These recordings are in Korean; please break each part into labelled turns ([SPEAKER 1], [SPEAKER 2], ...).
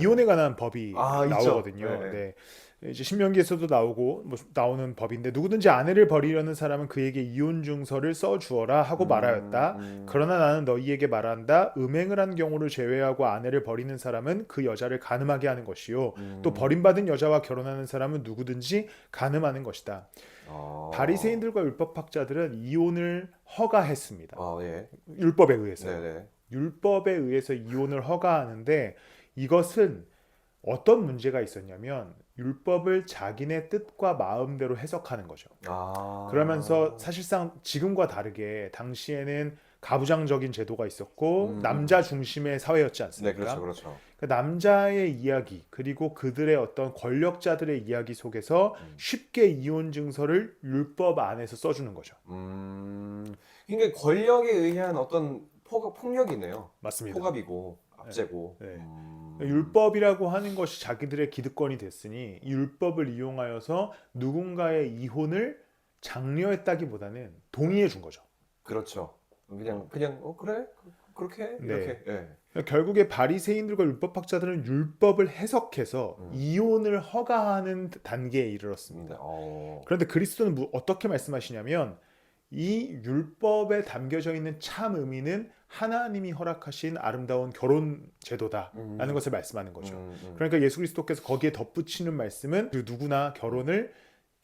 [SPEAKER 1] 이혼에 관한 법이
[SPEAKER 2] 아, 있죠.
[SPEAKER 1] 나오거든요.
[SPEAKER 2] 네, 네.
[SPEAKER 1] 네. 이제 신명기에서도 나오고 뭐 나오는 법인데 누구든지 아내를 버리려는 사람은 그에게 이혼 증서를 써 주어라 하고
[SPEAKER 2] 음,
[SPEAKER 1] 말하였다.
[SPEAKER 2] 음,
[SPEAKER 1] 그러나 나는 너희에게 말한다. 음행을 한 경우를 제외하고 아내를 버리는 사람은 그 여자를 간음하게 하는 것이요. 또
[SPEAKER 2] 음,
[SPEAKER 1] 버림받은 여자와 결혼하는 사람은 누구든지 간음하는 것이다.
[SPEAKER 2] 어,
[SPEAKER 1] 바리새인들과 율법학자들은 이혼을 허가했습니다.
[SPEAKER 2] 예.
[SPEAKER 1] 율법에 의해서요.
[SPEAKER 2] 네네.
[SPEAKER 1] 율법에 의해서 이혼을 허가하는데 이것은 어떤 문제가 있었냐면 율법을 자기네 뜻과 마음대로 해석하는 거죠. 그러면서
[SPEAKER 2] 아,
[SPEAKER 1] 사실상 지금과 다르게 당시에는 가부장적인 제도가 있었고 남자
[SPEAKER 2] 음.
[SPEAKER 1] 중심의 사회였지
[SPEAKER 2] 네, 그렇죠,
[SPEAKER 1] 않습니까?
[SPEAKER 2] 그렇죠.
[SPEAKER 1] 그 남자의 이야기 그리고 그들의 어떤 권력자들의 이야기 속에서
[SPEAKER 2] 음.
[SPEAKER 1] 쉽게 이혼 증서를 율법 안에서 써주는 거죠.
[SPEAKER 2] 그러니까 권력에 의한 어떤 폭력이네요.
[SPEAKER 1] 맞습니다.
[SPEAKER 2] 포갑이고,
[SPEAKER 1] 네.
[SPEAKER 2] 압제고.
[SPEAKER 1] 네. 율법이라고 하는 것이 자기들의 기득권이 됐으니 이 율법을 이용하여서 누군가의 이혼을 장려했다기보다는 동의해 준 거죠.
[SPEAKER 2] 그렇죠. 그냥, 그래? 그렇게 해?
[SPEAKER 1] 네.
[SPEAKER 2] 이렇게, 예.
[SPEAKER 1] 결국에 바리새인들과 율법학자들은 율법을 해석해서
[SPEAKER 2] 음,
[SPEAKER 1] 이혼을 허가하는 단계에
[SPEAKER 2] 네,
[SPEAKER 1] 이르렀습니다.
[SPEAKER 2] 어,
[SPEAKER 1] 그런데 그리스도는 어떻게 말씀하시냐면 이 율법에 담겨져 있는 참 의미는 하나님이 허락하신 아름다운 결혼 제도다라는
[SPEAKER 2] 음,
[SPEAKER 1] 것을 말씀하는 거죠.
[SPEAKER 2] 음, 음,
[SPEAKER 1] 그러니까 예수 그리스도께서 거기에 덧붙이는 말씀은 그 누구나
[SPEAKER 2] 음,
[SPEAKER 1] 결혼을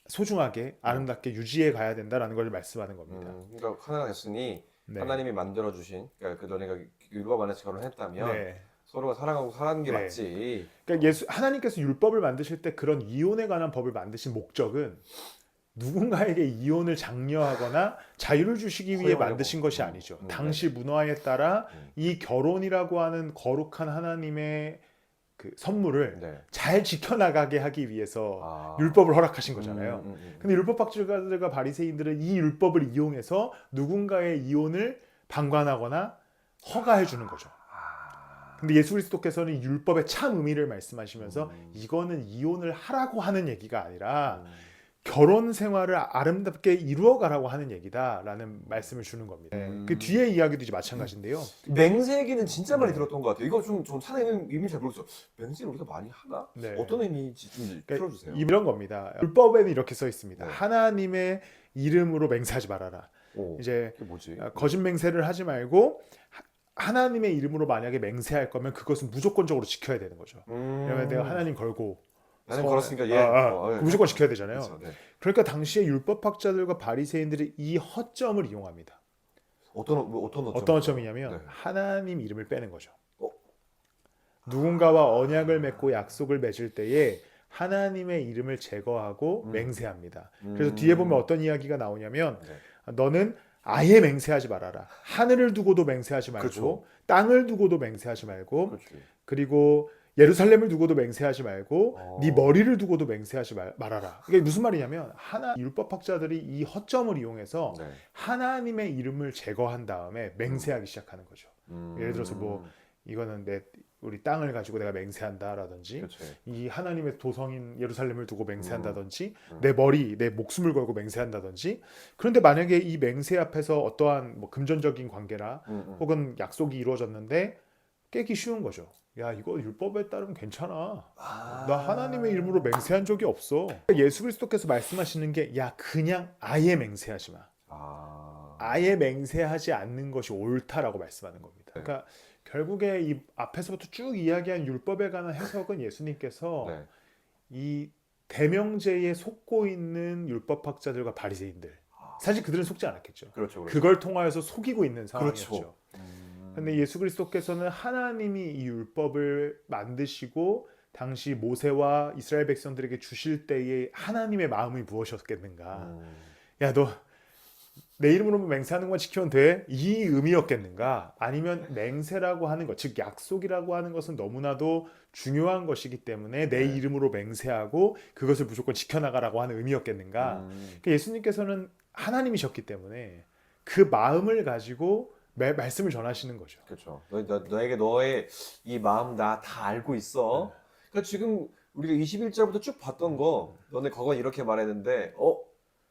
[SPEAKER 1] 소중하게
[SPEAKER 2] 네.
[SPEAKER 1] 아름답게 유지해 가야 된다라는 걸 말씀하는 겁니다.
[SPEAKER 2] 그러니까 하나가 됐으니
[SPEAKER 1] 네.
[SPEAKER 2] 하나님이 만들어 주신 그러니까 그 너네가 율법 안에서 결혼했다면
[SPEAKER 1] 네.
[SPEAKER 2] 서로가 사랑하고 사는 게
[SPEAKER 1] 네.
[SPEAKER 2] 맞지.
[SPEAKER 1] 그러니까 하나님께서 율법을 만드실 때 그런 이혼에 관한 법을 만드신 목적은 누군가에게 이혼을 장려하거나 자유를 주시기 위해
[SPEAKER 2] 허용하려고.
[SPEAKER 1] 만드신 것이 아니죠. 당시
[SPEAKER 2] 네네.
[SPEAKER 1] 문화에 따라
[SPEAKER 2] 음,
[SPEAKER 1] 이 결혼이라고 하는 거룩한 하나님의 그 선물을
[SPEAKER 2] 네.
[SPEAKER 1] 잘 지켜나가게 하기 위해서
[SPEAKER 2] 아,
[SPEAKER 1] 율법을 허락하신 거잖아요. 근데 율법학자들과 바리새인들은 이 율법을 이용해서 누군가의 이혼을 방관하거나 허가해 주는 거죠. 근데 예수 그리스도께서는 이 율법의 참 의미를 말씀하시면서
[SPEAKER 2] 음,
[SPEAKER 1] 이거는 이혼을 하라고 하는 얘기가 아니라
[SPEAKER 2] 음,
[SPEAKER 1] 결혼 생활을 아름답게 이루어가라고 하는 얘기다라는 말씀을 주는 겁니다. 네. 그
[SPEAKER 2] 음.
[SPEAKER 1] 뒤에 이야기도 이제 마찬가지인데요.
[SPEAKER 2] 맹세 얘기는 진짜 많이
[SPEAKER 1] 네.
[SPEAKER 2] 들었던 것 같아요. 이거 좀 사는 의미 잘 모르겠어요. 맹세를 우리가 많이 하나?
[SPEAKER 1] 네.
[SPEAKER 2] 어떤 의미인지 좀
[SPEAKER 1] 그러니까
[SPEAKER 2] 풀어주세요.
[SPEAKER 1] 이런 겁니다. 율법에는 이렇게 써 있습니다.
[SPEAKER 2] 네.
[SPEAKER 1] 하나님의 이름으로 맹세하지 말아라.
[SPEAKER 2] 오,
[SPEAKER 1] 이제
[SPEAKER 2] 그게 뭐지?
[SPEAKER 1] 거짓 맹세를 하지 말고 하나님의 이름으로 만약에 맹세할 거면 그것은 무조건적으로 지켜야 되는 거죠. 왜냐면 내가
[SPEAKER 2] 음,
[SPEAKER 1] 하나님 걸고
[SPEAKER 2] 나는 걸었으니까 예,
[SPEAKER 1] 무조건 지켜야 되잖아요.
[SPEAKER 2] 그렇죠. 네.
[SPEAKER 1] 그러니까 당시에 율법학자들과 바리새인들이 이 허점을 이용합니다.
[SPEAKER 2] 어떤
[SPEAKER 1] 어떤
[SPEAKER 2] 어점일까요? 네.
[SPEAKER 1] 허점이냐면 하나님 이름을 빼는 거죠.
[SPEAKER 2] 어,
[SPEAKER 1] 누군가와 언약을 맺고 약속을 맺을 때에 하나님의 이름을 제거하고
[SPEAKER 2] 음,
[SPEAKER 1] 맹세합니다. 그래서 뒤에 보면
[SPEAKER 2] 음,
[SPEAKER 1] 어떤 이야기가 나오냐면
[SPEAKER 2] 네.
[SPEAKER 1] 너는 아예 맹세하지 말아라. 하늘을 두고도 맹세하지
[SPEAKER 2] 그렇죠.
[SPEAKER 1] 말고 땅을 두고도 맹세하지 말고
[SPEAKER 2] 그렇지.
[SPEAKER 1] 그리고 예루살렘을 두고도 맹세하지 말고 네
[SPEAKER 2] 어,
[SPEAKER 1] 머리를 두고도 맹세하지 말아라. 이게 무슨 말이냐면 율법학자들이 이 허점을 이용해서
[SPEAKER 2] 네.
[SPEAKER 1] 하나님의 이름을 제거한 다음에
[SPEAKER 2] 음,
[SPEAKER 1] 맹세하기 시작하는 거죠. 예를 들어서 뭐
[SPEAKER 2] 음,
[SPEAKER 1] 이거는 우리 땅을 가지고 내가 맹세한다라든지
[SPEAKER 2] 그렇지.
[SPEAKER 1] 이 하나님의 도성인 예루살렘을 두고
[SPEAKER 2] 음,
[SPEAKER 1] 맹세한다든지
[SPEAKER 2] 음,
[SPEAKER 1] 내 목숨을 걸고 맹세한다든지 그런데 만약에 이 맹세 앞에서 어떠한 뭐 금전적인 관계나
[SPEAKER 2] 음, 음.
[SPEAKER 1] 혹은 약속이 이루어졌는데 깨기 쉬운 거죠. 야, 이거 율법에 따르면 괜찮아. 나 하나님의 이름으로
[SPEAKER 2] 아,
[SPEAKER 1] 맹세한 적이 없어. 예수 그리스도께서 말씀하시는 게 야, 그냥 아예 맹세하지 마. 아예
[SPEAKER 2] 아,
[SPEAKER 1] 맹세하지 않는 것이 옳다라고 말씀하는 겁니다.
[SPEAKER 2] 네,
[SPEAKER 1] 그러니까 결국에 이 앞에서부터 쭉 이야기한 율법에 관한 해석은 예수님께서
[SPEAKER 2] 네.
[SPEAKER 1] 이 대명제에 속고 있는 율법학자들과 바리새인들 사실 그들은 속지 않았겠죠.
[SPEAKER 2] 그렇죠, 그렇죠.
[SPEAKER 1] 그걸 통하여서 속이고 있는
[SPEAKER 2] 그렇죠.
[SPEAKER 1] 상황이었죠. 근데 예수 그리스도께서는 하나님이 이 율법을 만드시고 당시 모세와 이스라엘 백성들에게 주실 때에 하나님의 마음이 무엇이었겠는가?
[SPEAKER 2] 음,
[SPEAKER 1] 야, 너 내 이름으로 맹세하는 것만 지키면 돼? 이 의미였겠는가? 아니면 맹세라고 하는 것, 즉 약속이라고 하는 것은 너무나도 중요한 것이기 때문에 내
[SPEAKER 2] 네.
[SPEAKER 1] 이름으로 맹세하고 그것을 무조건 지켜나가라고 하는 의미였겠는가? 그러니까 예수님께서는 하나님이셨기 때문에 그 마음을 가지고 말씀을 전하시는 거죠.
[SPEAKER 2] 그렇죠. 너에게 너의 이 마음 나 다 알고
[SPEAKER 1] 네.
[SPEAKER 2] 있어. 그러니까 지금 우리가 21절부터 쭉 봤던 거, 너네 그건 이렇게 말했는데,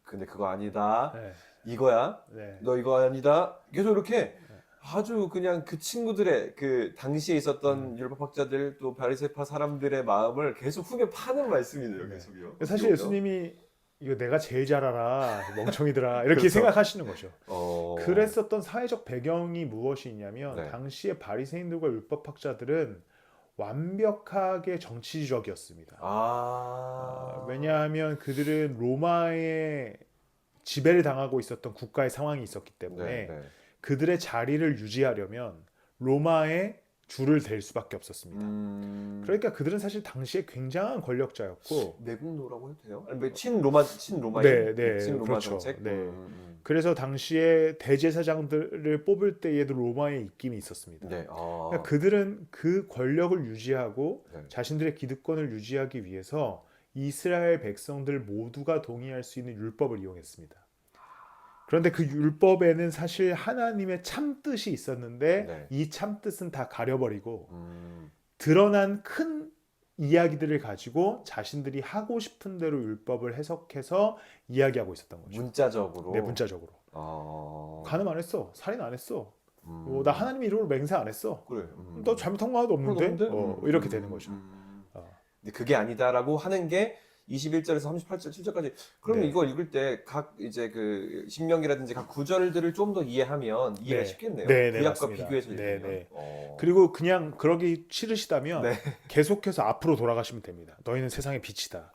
[SPEAKER 2] 근데 그거 아니다.
[SPEAKER 1] 네.
[SPEAKER 2] 이거야.
[SPEAKER 1] 네.
[SPEAKER 2] 너 이거 아니다. 계속 이렇게 아주 그냥 그 친구들의 그 당시에 있었던 율법학자들 또 바리새파 사람들의 마음을 계속 후벼 파는 말씀이네요,
[SPEAKER 1] 네.
[SPEAKER 2] 계속요.
[SPEAKER 1] 사실 예수님이 이거 내가 제일 잘 알아 멍청이들아 이렇게
[SPEAKER 2] 그렇죠.
[SPEAKER 1] 생각하시는 거죠.
[SPEAKER 2] 어...
[SPEAKER 1] 그랬었던 사회적 배경이 무엇이 있냐면
[SPEAKER 2] 네.
[SPEAKER 1] 당시에 바리새인들과 율법학자들은 완벽하게 정치적이었습니다. 왜냐하면 그들은 로마의 지배를 당하고 있었던 국가의 상황이 있었기 때문에
[SPEAKER 2] 네, 네.
[SPEAKER 1] 그들의 자리를 유지하려면 로마의 줄을 댈 수밖에 없었습니다. 그러니까 그들은 사실 당시에 굉장한 권력자였고
[SPEAKER 2] 내국노라고 해도 돼요? 아니 뭐 친로마인?
[SPEAKER 1] 네, 네,
[SPEAKER 2] 친로마
[SPEAKER 1] 그렇죠.
[SPEAKER 2] 정책?
[SPEAKER 1] 네. 그래서 당시에 대제사장들을 뽑을 때에도 로마의 입김이 있었습니다.
[SPEAKER 2] 네.
[SPEAKER 1] 그러니까 그들은 그 권력을 유지하고
[SPEAKER 2] 네.
[SPEAKER 1] 자신들의 기득권을 유지하기 위해서 이스라엘 백성들 모두가 동의할 수 있는 율법을 이용했습니다. 그런데 그 율법에는 사실 하나님의 참뜻이 있었는데
[SPEAKER 2] 네.
[SPEAKER 1] 이 참뜻은 다 가려버리고
[SPEAKER 2] 음.
[SPEAKER 1] 드러난 큰 이야기들을 가지고 자신들이 하고 싶은 대로 율법을 해석해서 이야기하고 있었던 거죠.
[SPEAKER 2] 문자적으로.
[SPEAKER 1] 네, 문자적으로. 간음 안 했어, 살인 안 했어, 나 하나님 이름으로 맹세 안 했어,
[SPEAKER 2] 그래.
[SPEAKER 1] 너 잘못한 거 하나도 없는데, 이렇게 되는 거죠.
[SPEAKER 2] 근데 그게 아니다라고 하는 게 21절에서 38절, 7절까지. 그러면
[SPEAKER 1] 네.
[SPEAKER 2] 이거 읽을 때 각 이제 그 신명기라든지 각 구절들을 좀 더 이해하면 이해가
[SPEAKER 1] 네.
[SPEAKER 2] 쉽겠네요.
[SPEAKER 1] 네, 네,
[SPEAKER 2] 구약과
[SPEAKER 1] 맞습니다.
[SPEAKER 2] 비교해서
[SPEAKER 1] 네,
[SPEAKER 2] 읽으면.
[SPEAKER 1] 네. 그리고 그냥 그러기 싫으시다면
[SPEAKER 2] 네.
[SPEAKER 1] 계속해서 앞으로 돌아가시면 됩니다. 너희는 세상의 빛이다,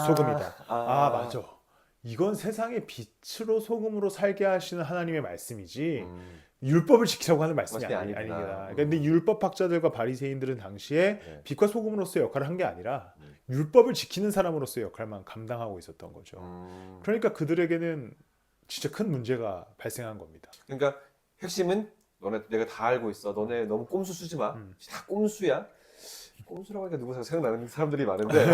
[SPEAKER 1] 소금이다. 맞아. 이건 세상의 빛으로 소금으로 살게 하시는 하나님의 말씀이지 율법을 지키라고 하는 말씀이 아닙니다. 근데 율법학자들과 바리새인들은 당시에
[SPEAKER 2] 네.
[SPEAKER 1] 빛과 소금으로서의 역할을 한 게 아니라 율법을 지키는 사람으로서의 역할만 감당하고 있었던 거죠. 그러니까 그들에게는 진짜 큰 문제가 발생한 겁니다.
[SPEAKER 2] 그러니까 핵심은 너네 내가 다 알고 있어. 너네 너무 꼼수 쓰지 마. 다 꼼수야. 꼼수라고 하니까 누구 생각나는 사람들이 많은데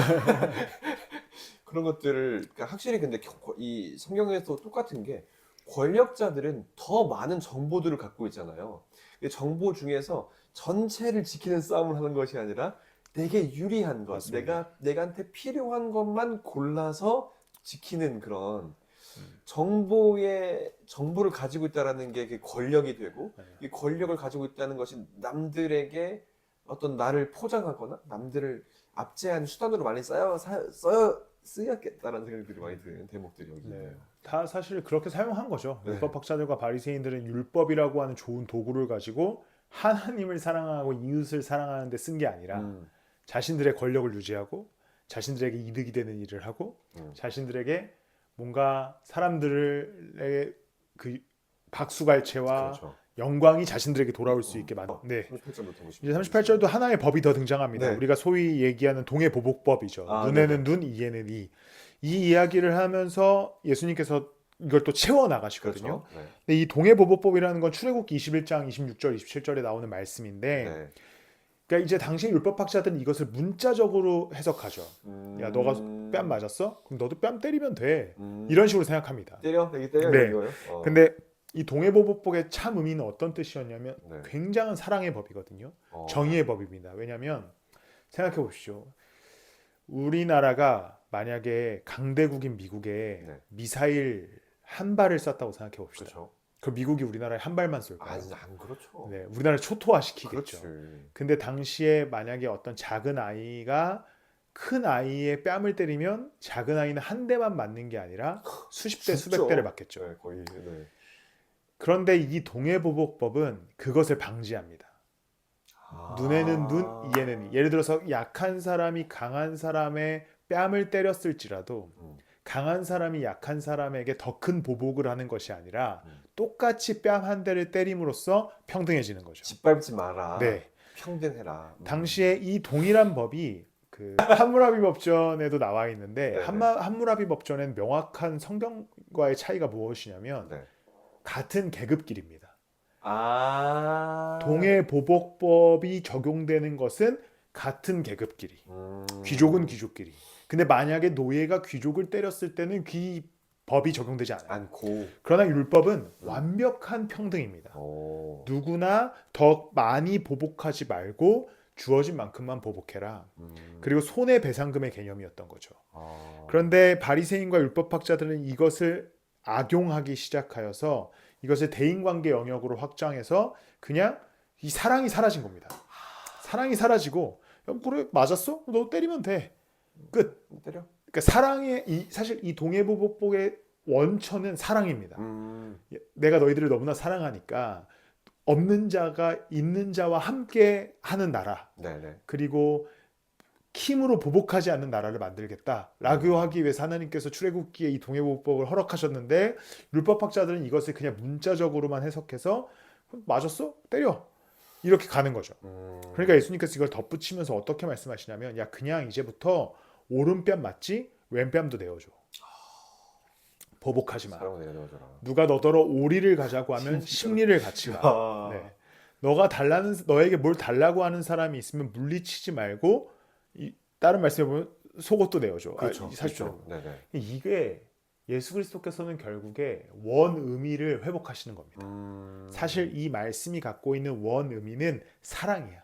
[SPEAKER 2] 그런 것들을 그러니까 확실히 근데 이 성경에서 똑같은 게 권력자들은 더 많은 정보들을 갖고 있잖아요. 이 정보 중에서 전체를 지키는 싸움을 하는 것이 아니라 내게 유리한 것,
[SPEAKER 1] 맞습니다.
[SPEAKER 2] 내가한테 필요한 것만 골라서 지키는 그런 정보를 가지고 있다라는 게 그게 권력이 되고 이 권력을 가지고 있다는 것이 남들에게 어떤 나를 포장하거나 남들을 압제하는 수단으로 많이 쓰였겠다라는 생각들이 많이 드는 대목들이 여기 있네요.
[SPEAKER 1] 다 사실 그렇게 사용한 거죠.
[SPEAKER 2] 네.
[SPEAKER 1] 율법학자들과 바리새인들은 율법이라고 하는 좋은 도구를 가지고 하나님을 사랑하고 이웃을 사랑하는 데 쓴 게 아니라 자신들의 권력을 유지하고 자신들에게 이득이 되는 일을 하고 자신들에게 뭔가 사람들의 그 박수갈채와
[SPEAKER 2] 그렇죠.
[SPEAKER 1] 영광이 자신들에게 돌아올 수 있게 만든. 네.
[SPEAKER 2] 38절부터
[SPEAKER 1] 이제 38절도 하나의 법이 더 등장합니다.
[SPEAKER 2] 네.
[SPEAKER 1] 우리가 소위 얘기하는 동해보복법이죠. 눈에는 눈, 이에는 이. 이 이야기를 하면서 예수님께서 이걸 또 채워 나가시거든요.
[SPEAKER 2] 그렇죠. 네.
[SPEAKER 1] 근데 이 동해보복법이라는 건 출애굽기 21장 26절, 27절에 나오는 말씀인데,
[SPEAKER 2] 네.
[SPEAKER 1] 그러니까 이제 당시 율법학자들은 이것을 문자적으로 해석하죠. 야, 너가 뺨 맞았어? 그럼 너도 뺨 때리면 돼. 이런 식으로 생각합니다.
[SPEAKER 2] 때려? 여기 때려?
[SPEAKER 1] 네.
[SPEAKER 2] 이거요?
[SPEAKER 1] 근데 이 동해보복법의 참 의미는 어떤 뜻이었냐면
[SPEAKER 2] 네.
[SPEAKER 1] 굉장한 사랑의 법이거든요. 정의의 법입니다. 왜냐하면 생각해 보십시오. 우리나라가 만약에 강대국인 미국에
[SPEAKER 2] 네.
[SPEAKER 1] 미사일 한 발을 쐈다고 생각해 봅시다.
[SPEAKER 2] 그렇죠.
[SPEAKER 1] 그럼 미국이 우리나라에 한 발만 쏠까요?
[SPEAKER 2] 안 그렇죠.
[SPEAKER 1] 네, 우리나라를 초토화시키겠죠.
[SPEAKER 2] 그렇지.
[SPEAKER 1] 근데 당시에 만약에 어떤 작은 아이가 큰 아이의 뺨을 때리면 작은 아이는 한 대만 맞는 게 아니라 수십 대, 수백 대를 맞겠죠.
[SPEAKER 2] 네, 거의. 네.
[SPEAKER 1] 그런데 이 동해보복법은 그것을 방지합니다. 눈에는 눈, 이에는 이. 예를 들어서 약한 사람이 강한 사람의 뺨을 때렸을지라도 강한 사람이 약한 사람에게 더 큰 보복을 하는 것이 아니라 똑같이 뺨 한 대를 때림으로써 평등해지는 거죠.
[SPEAKER 2] 짓밟지 마라.
[SPEAKER 1] 네.
[SPEAKER 2] 평등해라.
[SPEAKER 1] 당시에 이 동일한 법이 그 함무라비 법전에도 나와 있는데
[SPEAKER 2] 네네.
[SPEAKER 1] 함무라비 법전엔 명확한 성경과의 차이가 무엇이냐면
[SPEAKER 2] 네.
[SPEAKER 1] 같은 계급끼리입니다.
[SPEAKER 2] 아.
[SPEAKER 1] 동해보복법이 적용되는 것은 같은 계급끼리. 귀족은 귀족끼리. 근데 만약에 노예가 귀족을 때렸을 때는 그 법이 적용되지 않아요.
[SPEAKER 2] 않고.
[SPEAKER 1] 그러나 율법은 완벽한 평등입니다. 누구나 더 많이 보복하지 말고 주어진 만큼만 보복해라. 그리고 손해배상금의 개념이었던 거죠. 그런데 바리새인과 율법학자들은 이것을 악용하기 시작하여서 이것을 대인관계 영역으로 확장해서 그냥 이 사랑이 사라진 겁니다. 사랑이 사라지고 야, 그래 맞았어? 너 때리면 돼. 끝.
[SPEAKER 2] 때려.
[SPEAKER 1] 그러니까 사랑의 사실 이 동해보복복의 원천은 사랑입니다. 내가 너희들을 너무나 사랑하니까 없는 자가 있는 자와 함께 하는 나라,
[SPEAKER 2] 네네.
[SPEAKER 1] 그리고 힘으로 보복하지 않는 나라를 만들겠다라고 하기 위해서 하나님께서 출애굽기에 이 동해보복법을 허락하셨는데 율법학자들은 이것을 그냥 문자적으로만 해석해서 맞았어? 때려. 이렇게 가는 거죠. 그러니까 예수님께서 이걸 덧붙이면서 어떻게 말씀하시냐면 야 그냥 이제부터 오른뺨 맞지 왼뺨도 내어줘. 보복하지 마.
[SPEAKER 2] 사랑을 내려줘라.
[SPEAKER 1] 누가 너더러 오리를 가자고 하면 십리를 같이 가.
[SPEAKER 2] 아.
[SPEAKER 1] 네. 너에게 뭘 달라고 하는 사람이 있으면 물리치지 말고 다른 말씀에 보면 속옷도 내어줘.
[SPEAKER 2] 그렇죠.
[SPEAKER 1] 사실은
[SPEAKER 2] 그렇죠. 네네.
[SPEAKER 1] 이게 예수 그리스도께서는 결국에 원 의미를 회복하시는 겁니다. 사실 이 말씀이 갖고 있는 원 의미는 사랑이야.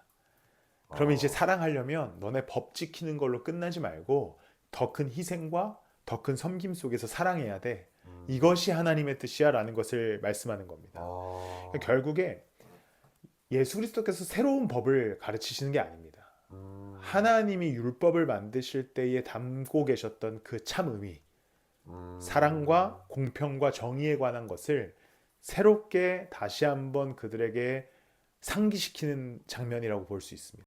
[SPEAKER 1] 그러면 이제 사랑하려면 너네 법 지키는 걸로 끝나지 말고 더 큰 희생과 더 큰 섬김 속에서 사랑해야 돼. 이것이 하나님의 뜻이야라는 것을 말씀하는 겁니다. 그러니까 결국에 예수 그리스도께서 새로운 법을 가르치시는 게 아닙니다. 하나님이 율법을 만드실 때에 담고 계셨던 그 참 의미, 사랑과 공평과 정의에 관한 것을 새롭게 다시 한번 그들에게 상기시키는 장면이라고 볼 수 있습니다.